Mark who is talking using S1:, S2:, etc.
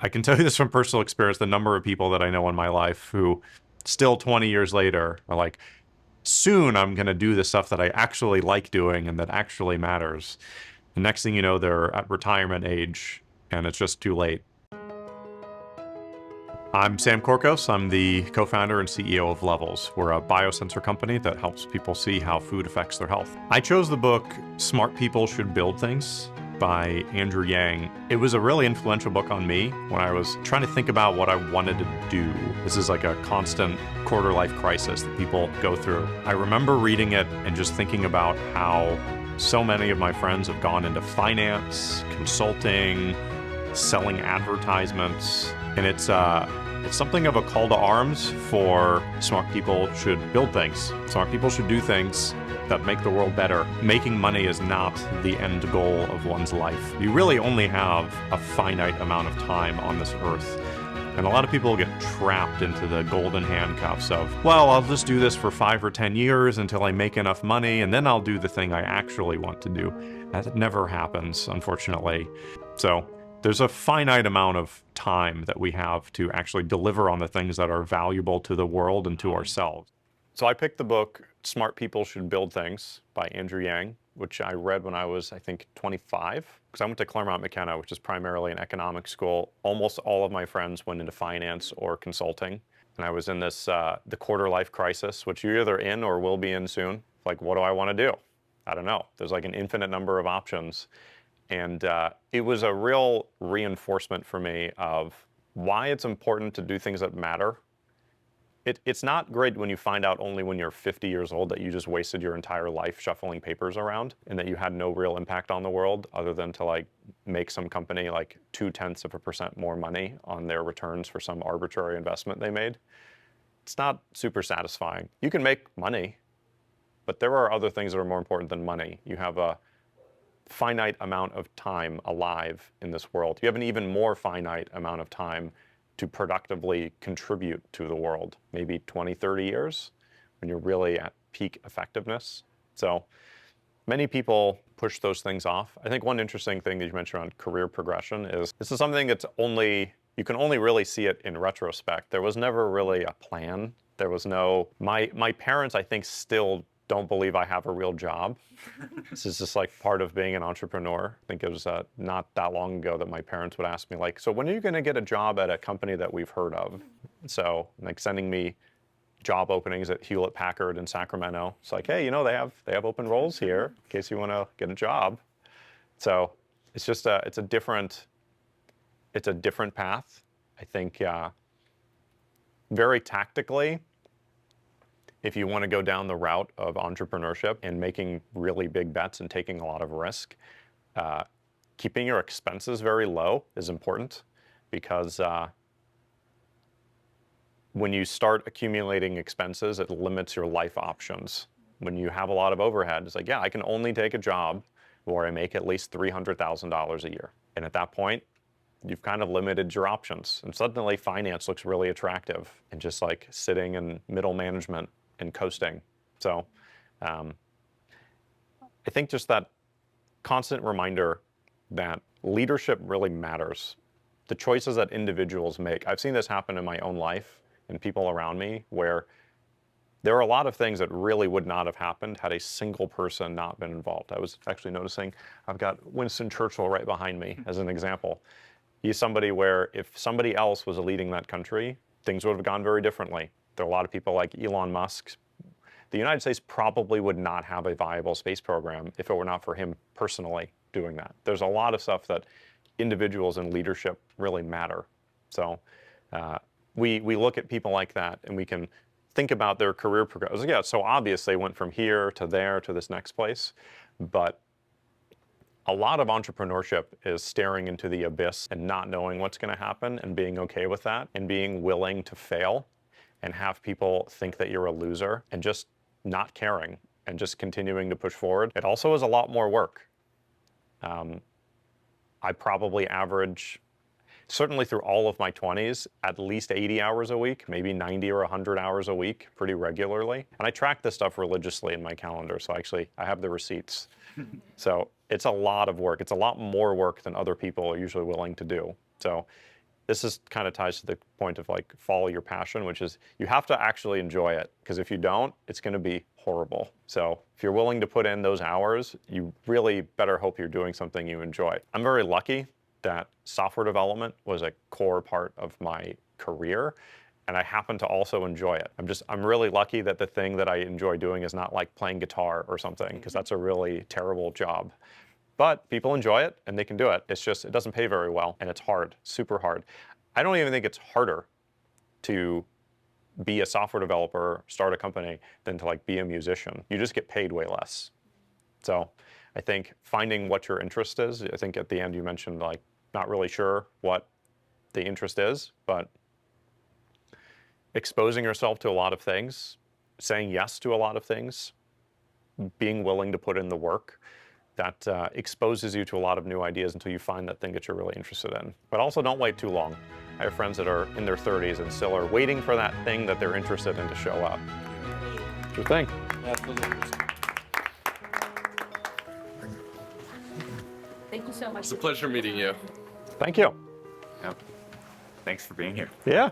S1: I can tell you this from personal experience, the number of people that I know in my life who still 20 years later are like, soon I'm going to do the stuff that I actually like doing and that actually matters. The next thing you know, they're at retirement age and it's just too late. I'm Sam Corcos. I'm the co-founder and CEO of Levels. We're a biosensor company that helps people see how food affects their health. I chose the book Smart People Should Build Things by Andrew Yang. It was a really influential book on me when I was trying to think about what I wanted to do. This is like a constant quarter-life crisis that people go through. I remember reading it and just thinking about how so many of my friends have gone into finance, consulting, selling advertisements, and it's something of a call to arms for smart people should build things. Smart people should do things that make the world better. Making money is not the end goal of one's life. You really only have a finite amount of time on this earth. And a lot of people get trapped into the golden handcuffs of, well, I'll just do this for 5 or 10 years until I make enough money, and then I'll do the thing I actually want to do. That never happens, unfortunately. So there's a finite amount of time that we have to actually deliver on the things that are valuable to the world and to ourselves. So I picked the book Smart People Should Build Things by Andrew Yang, which I read when I was, I think, 25. Because I went to Claremont McKenna, which is primarily an economics school. Almost all of my friends went into finance or consulting. And I was in this, the quarter life crisis, which you're either in or will be in soon. Like, what do I want to do? I don't know. There's like an infinite number of options. And it was a real reinforcement for me of why it's important to do things that matter. It's not great when you find out only when you're 50 years old that you just wasted your entire life shuffling papers around and that you had no real impact on the world other than to like make some company like 0.2% more money on their returns for some arbitrary investment they made. It's not super satisfying. You can make money, but there are other things that are more important than money. You have a finite amount of time alive in this world. You have an even more finite amount of time to productively contribute to the world, maybe 20, 30 years when you're really at peak effectiveness. So many people push those things off. I think one interesting thing that you mentioned around career progression is this is something that's you can only really see it in retrospect. There was never really a plan. There was no, my parents, I think, still don't believe I have a real job. This is just like part of being an entrepreneur. I think it was not that long ago that my parents would ask me like, so when are you going to get a job at a company that we've heard of? So like sending me job openings at Hewlett Packard in Sacramento. It's like, hey, you know, they have open roles here in case you want to get a job. So it's just it's a different path. I think very tactically, if you want to go down the route of entrepreneurship and making really big bets and taking a lot of risk, keeping your expenses very low is important because when you start accumulating expenses, it limits your life options. When you have a lot of overhead, it's like, yeah, I can only take a job where I make at least $300,000 a year. And at that point, you've kind of limited your options. And suddenly finance looks really attractive and just like sitting in middle management and coasting. So I think just that constant reminder that leadership really matters. The choices that individuals make. I've seen this happen in my own life and people around me where there are a lot of things that really would not have happened had a single person not been involved. I was actually noticing I've got Winston Churchill right behind me as an example. He's somebody where if somebody else was leading that country, things would have gone very differently. There are a lot of people like Elon Musk. The United States probably would not have a viable space program if it were not for him personally doing that. There's a lot of stuff that individuals in leadership really matter. So we look at people like that and we can think about their career progression. Yeah, so obvious they went from here to there to this next place, but a lot of entrepreneurship is staring into the abyss and not knowing what's going to happen and being okay with that and being willing to fail and have people think that you're a loser and just not caring and just continuing to push forward. It also is a lot more work. I probably average, certainly through all of my 20s, at least 80 hours a week, maybe 90 or 100 hours a week pretty regularly. And I track this stuff religiously in my calendar, so actually I have the receipts. So it's a lot of work. It's a lot more work than other people are usually willing to do. So this is kind of ties to the point of like follow your passion, which is you have to actually enjoy it, because if you don't, it's going to be horrible. So if you're willing to put in those hours, you really better hope you're doing something you enjoy. I'm very lucky that software development was a core part of my career, and I happen to also enjoy it. I'm really lucky that the thing that I enjoy doing is not like playing guitar or something, because that's a really terrible job. But people enjoy it and they can do it. It's just, it doesn't pay very well and it's hard, super hard. I don't even think it's harder to be a software developer, start a company, than to like be a musician. You just get paid way less. So I think finding what your interest is, I think at the end you mentioned like not really sure what the interest is, but exposing yourself to a lot of things, saying yes to a lot of things, being willing to put in the work, that exposes you to a lot of new ideas until you find that thing that you're really interested in. But also don't wait too long. I have friends that are in their 30s and still are waiting for that thing that they're interested in to show up. Sure thing.
S2: Absolutely.
S3: Thank you so much.
S2: It's a pleasure meeting you.
S1: Thank you.
S4: Yep. Thanks for being here.
S1: Yeah.